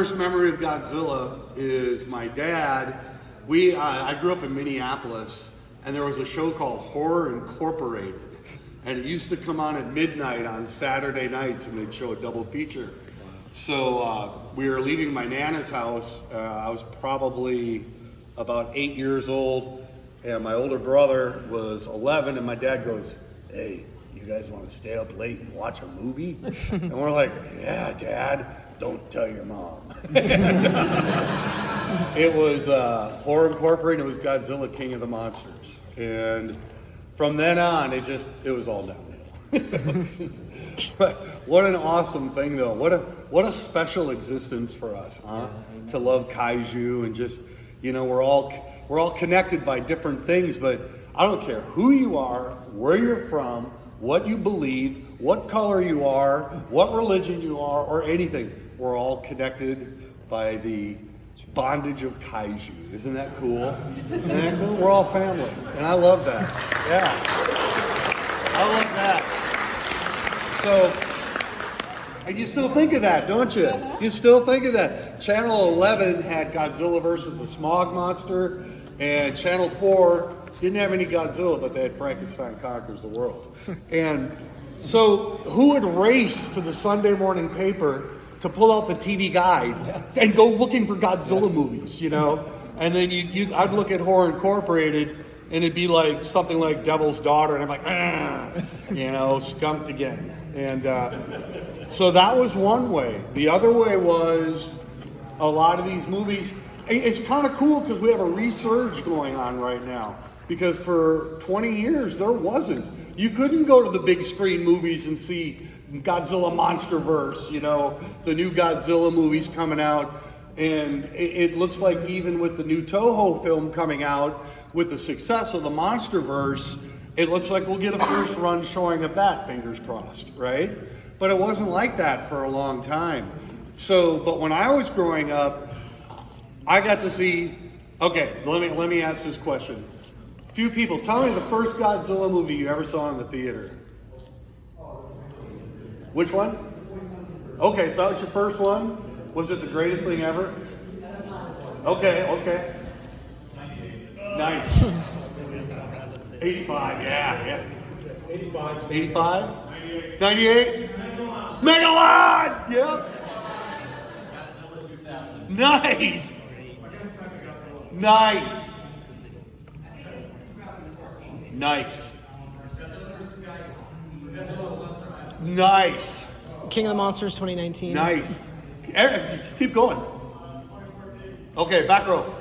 first memory of Godzilla is my dad. I grew up in Minneapolis, and there was a show called Horror Incorporated, and it used to come on at midnight on Saturday nights, and they'd show a double feature. So we were leaving my Nana's house. I was probably about 8 years old, and my older brother was 11, and my dad goes, "Hey, you guys want to stay up late and watch a movie?" And we're like, "Yeah, Dad, don't tell your mom." It was Horror Incorporated. It was Godzilla, King of the Monsters. And from then on, it was all downhill. But what an awesome thing, though. What a special existence for us, huh? To love kaiju and just, we're all connected by different things, but I don't care who you are, where you're from, what you believe, what color you are, what religion you are, or anything. We're all connected by the bondage of kaiju. Isn't that cool? Isn't that cool? We're all family, and I love that. Yeah, I love that. So, and you still think of that, don't you? You still think of that. Channel 11 had Godzilla versus the Smog Monster, and Channel 4 didn't have any Godzilla, but they had Frankenstein Conquers the World. And so who would race to the Sunday morning paper to pull out the TV guide and go looking for Godzilla movies, And then I'd look at Horror Incorporated, and it'd be like something like Devil's Daughter, and I'm like, skunked again. And so that was one way. The other way was a lot of these movies. It's kind of cool because we have a resurge going on right now. Because for 20 years, there wasn't. You couldn't go to the big screen movies and see Godzilla Monsterverse, the new Godzilla movies coming out. And it looks like even with the new Toho film coming out, with the success of the Monsterverse, it looks like we'll get a first run showing of that, fingers crossed, right? But it wasn't like that for a long time. But when I was growing up, I got to see, okay, let me ask this question. Few people, tell me the first Godzilla movie you ever saw in the theater. Which one? Okay, so that was your first one? Was it the greatest thing ever? Okay. Nice. 85, yeah. 85? 98? Megalon! Yep. Godzilla 2000. Nice. Nice. King of the Monsters 2019. Nice. Keep going. Okay, back row.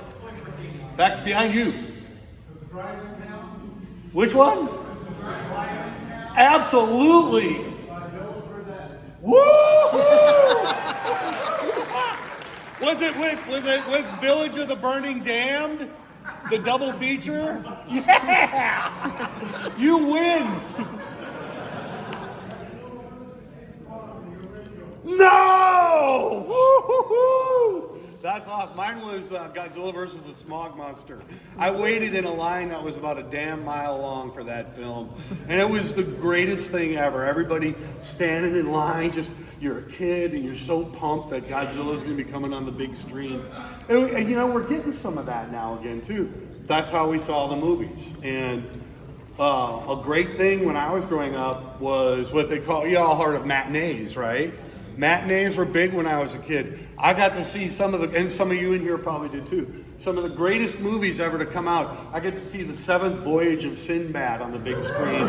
Back behind you. Which one? Absolutely. Woo! Was it with Village of the Burning Damned? The double feature? Yeah! You win! No! Woo-hoo-hoo! That's awesome. Mine was Godzilla versus the Smog Monster. I waited in a line that was about a damn mile long for that film. And it was the greatest thing ever. Everybody standing in line, you're a kid and you're so pumped that Godzilla's going to be coming on the big screen. And we're getting some of that now again, too. That's how we saw the movies. And a great thing when I was growing up was what they call, you all heard of matinees, right? Matinees were big when I was a kid. I got to see and some of you in here probably did too, some of the greatest movies ever to come out. I get to see The Seventh Voyage of Sinbad on the big screen.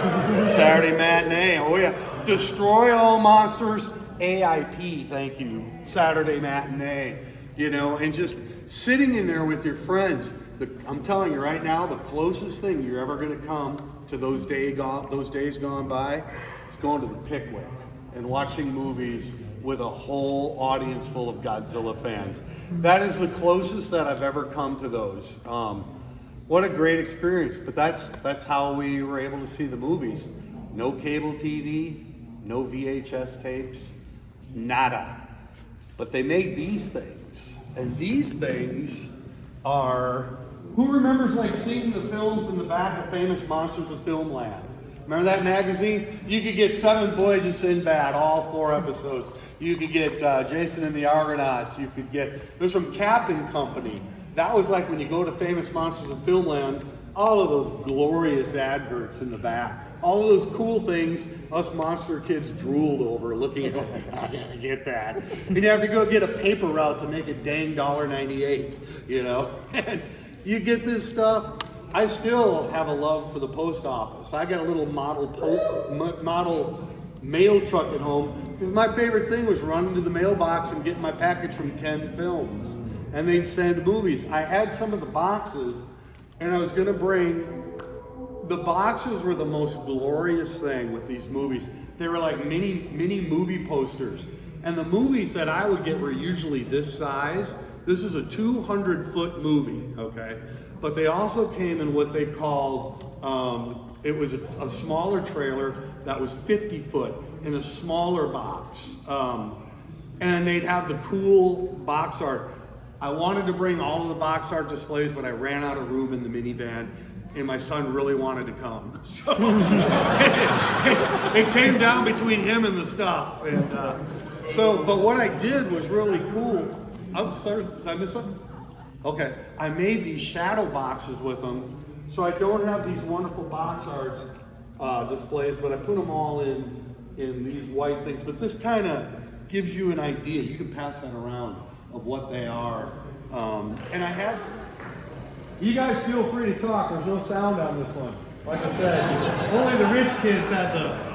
Saturday matinee, oh yeah. Destroy All Monsters, AIP, thank you. Saturday matinee, and just sitting in there with your friends. I'm telling you right now, the closest thing you're ever going to come to those days gone by is going to the Pickwick and watching movies with a whole audience full of Godzilla fans. That is the closest that I've ever come to those. What a great experience, but that's how we were able to see the movies. No cable TV, no VHS tapes, nada. But they made these things, and these things are, who remembers seeing the films in the back of Famous Monsters of Filmland? Remember that magazine? You could get 7 Voyages Sinbad, all 4 episodes. You could get Jason and the Argonauts. You could get, there's from Captain Company. That was like when you go to Famous Monsters of Filmland, all of those glorious adverts in the back. All of those cool things us monster kids drooled over looking at, I gotta get that. And you have to go get a paper route to make a dang $1.98, you know? And you get this stuff. I still have a love for the post office. I got a little model mail truck at home because my favorite thing was running to the mailbox and getting my package from Ken Films. And they'd send movies. I had some of the boxes and I was gonna bring, the boxes were the most glorious thing with these movies. They were like mini movie posters. And the movies that I would get were usually this size. This is a 200-foot movie, okay? But they also came in what they called, it was a smaller trailer that was 50 foot in a smaller box. And they'd have the cool box art. I wanted to bring all of the box art displays, but I ran out of room in the minivan. And my son really wanted to come. So it came down between him and the stuff. And but what I did was really cool. I'm sorry, did I miss something? Okay, I made these shadow boxes with them. So I don't have these wonderful box arts displays, but I put them all in these white things. But this kind of gives you an idea. You can pass that around of what they are. And I had, you guys feel free to talk. There's no sound on this one. Like I said, only the rich kids had the.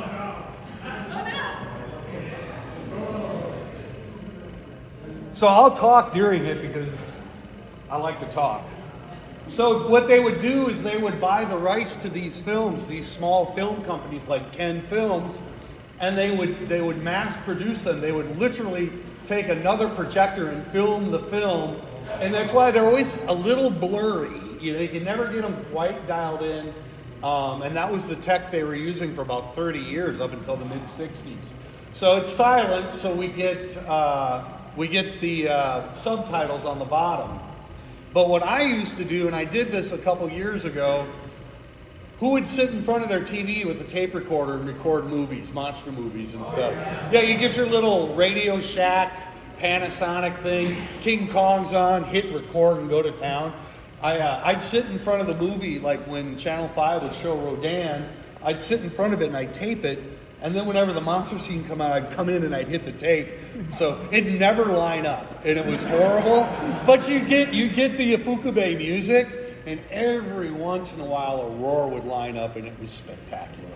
So I'll talk during it because I like to talk. So what they would do is they would buy the rights to these films, these small film companies like Ken Films, and they would mass produce them. They would literally take another projector and film the film, and that's why they're always a little blurry. You know, you can never get them quite dialed in, and that was the tech they were using for about 30 years up until the mid-60s. So it's silent, so we get the subtitles on the bottom. But what I used to do, and I did this a couple years ago, who would sit in front of their TV with a tape recorder and record movies, monster movies and stuff? Yeah, you get your little Radio Shack, Panasonic thing, King Kong's on, hit record and go to town. I'd sit in front of the movie, like when Channel 5 would show Rodan, I'd sit in front of it and I'd tape it, and then whenever the monster scene come out, I'd come in and I'd hit the tape. So it'd never line up, and it was horrible. But you get the Ifukube music, and every once in a while a roar would line up, and it was spectacular.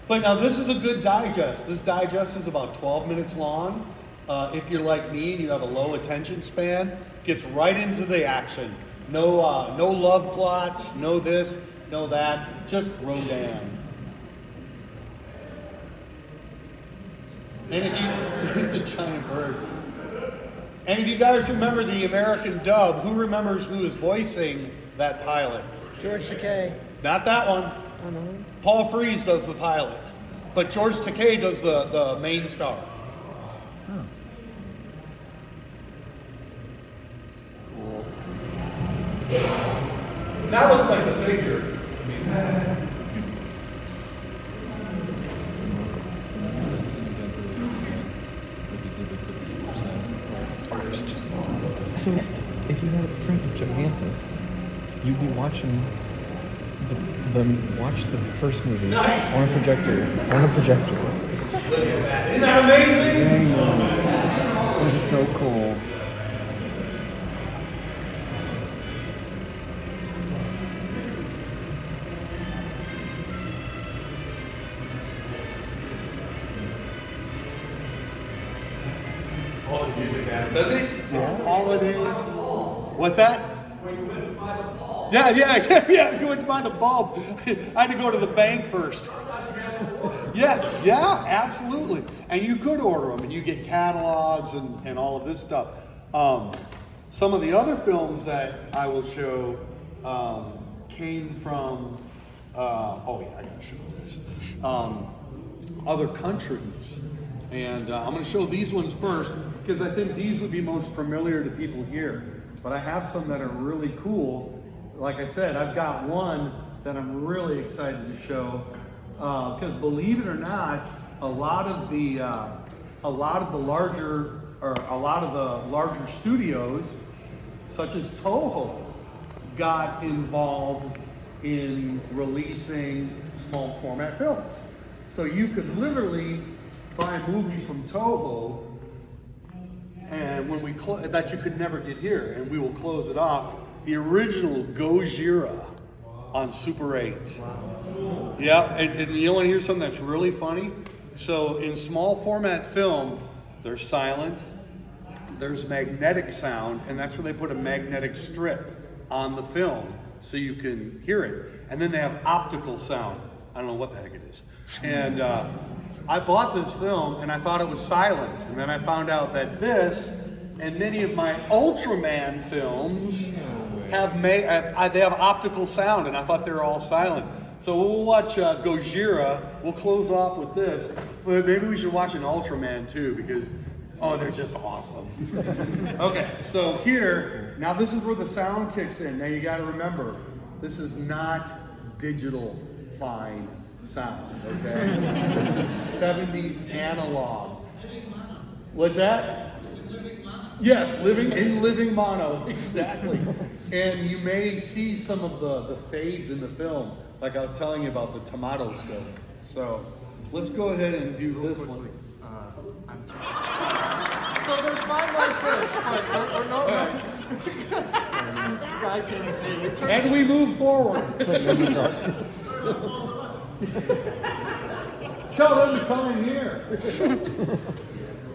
But now this is a good digest. This digest is about 12 minutes long. If you're like me and you have a low attention span, gets right into the action. No love plots, no this, no that, just Rodan. And if you, it's a giant bird. And if you guys remember the American dub, who remembers who is voicing that pilot? George Takei. Not that one. Oh, no. Paul Frees does the pilot. But George Takei does the main star. Oh. Cool. That looks like the figure. So, if you had a friend of Gigantus, you'd be watching watch the first movie Nice. on a projector. Look at that. Isn't that amazing? That is so cool. All the music adds. Does it? Yeah. Holiday. What's that? Yeah. You went to buy the bulb. I had to go to the bank first. Yeah, absolutely. And you could order them, and you get catalogs and all of this stuff. Some of the other films that I will show came from. I gotta show this. Other countries. And I'm going to show these ones first because I think these would be most familiar to people here. But I have some that are really cool. Like I said, I've got one that I'm really excited to show. Because believe it or not, a lot of the larger studios, such as Toho, got involved in releasing small format films. So you could literally buy movies from Toho, and when we that you could never get here, and we will close it off. The original Gojira on Super 8. Yeah, and you want to hear something that's really funny? So in small format film, there's silent, there's magnetic sound, and that's where they put a magnetic strip on the film so you can hear it. And then they have optical sound. I don't know what the heck it is. And I bought this film and I thought it was silent. And then I found out that this and many of my Ultraman films they have optical sound, and I thought they were all silent. So we'll watch Gojira. We'll close off with this. But maybe we should watch an Ultraman too, because they're just awesome. Okay, so here, now this is where the sound kicks in. Now you got to remember, this is not digital fine sound, okay? This is 70s analog. What's that? Yes, living mono, exactly. And you may see some of the fades in the film, like I was telling you about the tomato scope. So let's go ahead and do this one. So there's 5 like this, or no. I couldn't see. And we move forward. Tell them to come in here.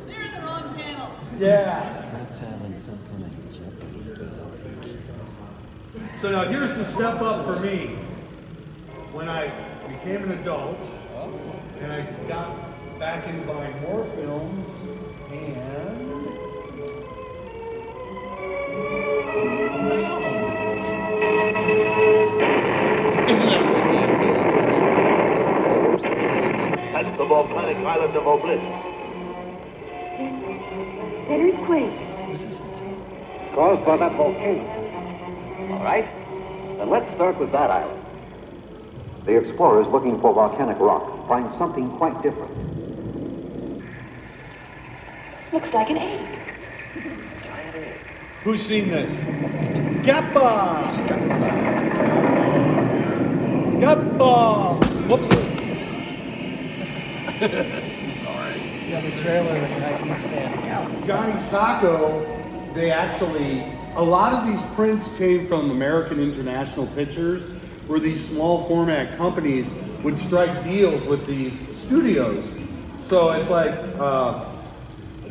They're in the wrong panel. Yeah. That's having some kind of Jeopardy game. So now here's the step up for me. When I became an adult and I got back into buying more films, and isn't that That's the volcanic island of Oblis. An earthquake. Caused by that volcano. All right. Then let's start with that island. The explorers looking for volcanic rock find something quite different. Looks like an egg. who's seen this? Gappa! Gappa! Whoops. Yeah, the trailer, the guy keeps saying, "Cow." Johnny Sacco, they actually, a lot of these prints came from American International Pictures, where these small format companies would strike deals with these studios. So it's like,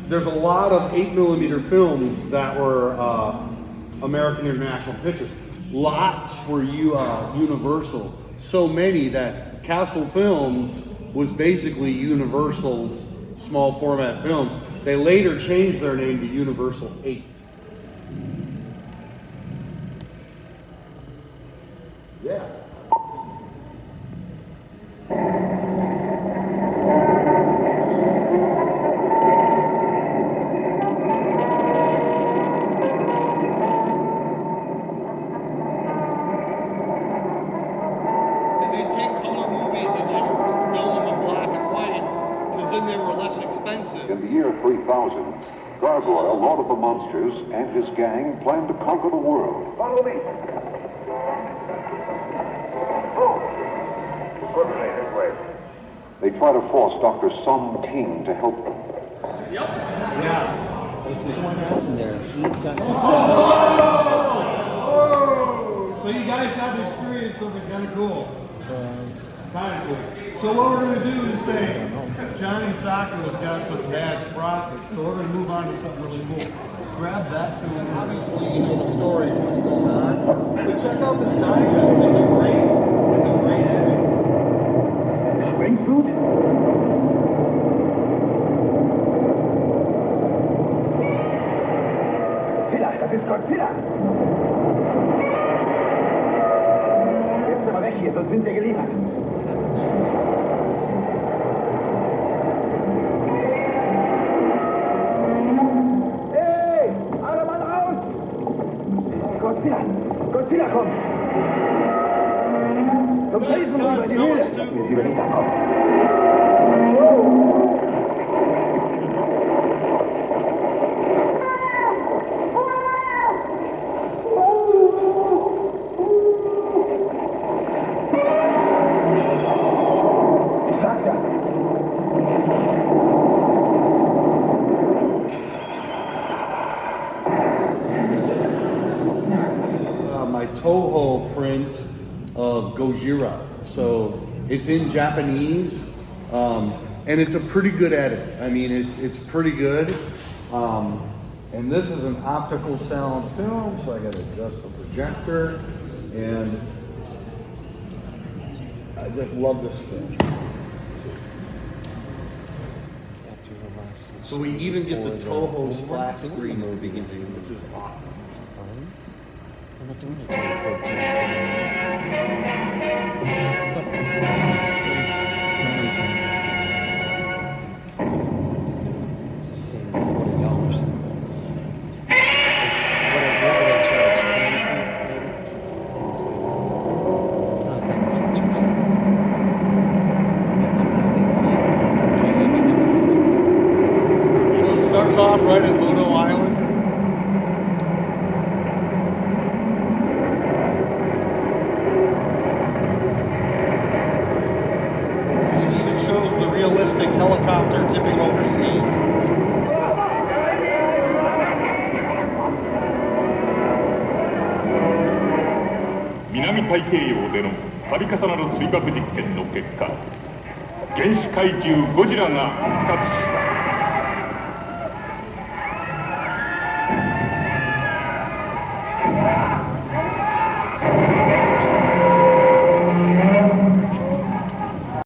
there's a lot of 8mm films that were American International Pictures. Lots were Universal. So many that Castle Films was basically Universal's small format films. They later changed their name to Universal 8. Yeah. And they take color movies and just film them in black and white, because then they were less expensive. In the year 3000, Gargoyle, Lord of the Monsters, and his gang planned to conquer the world. Follow me. Oh. Quickly, this way. They try to force Dr. Sum Ting to help them. Yeah. So what happened there? He got So you guys got to experience something kind of cool. so, Kind of cool. So what we're going to do is say, Johnny Sacco's got some bad sprockets, so we're going to move on to something really cool. Grab that film. Obviously, you know the story of what's going on. But check out this digest. It's a great edit. Spring fruit? Godzilla, das ist Godzilla! Jetzt aber weg hier, sonst sind wir geliefert. Hey, alle Mann raus! Godzilla! Godzilla kommt! That's Godzilla's suit. My Toho print of Gojira. So it's in Japanese, and it's a pretty good edit. I mean, it's pretty good. And this is an optical sound film, so I got to adjust the projector. And I just love this film. So we even get the Toho splash screen movie, which is awesome. We're not doing a 2014 film. It's the same $40. What will they charge? 10 a piece, maybe? It's not that much features. I'm not a big fan. That's okay. I mean, the movie's okay. It's not So it starts off right at Moto Island. It even shows the realistic helicopter tipping overseas. 南太平洋での度重なる追爆実験の結果、原始怪獣ゴジラが復活した。Sorry.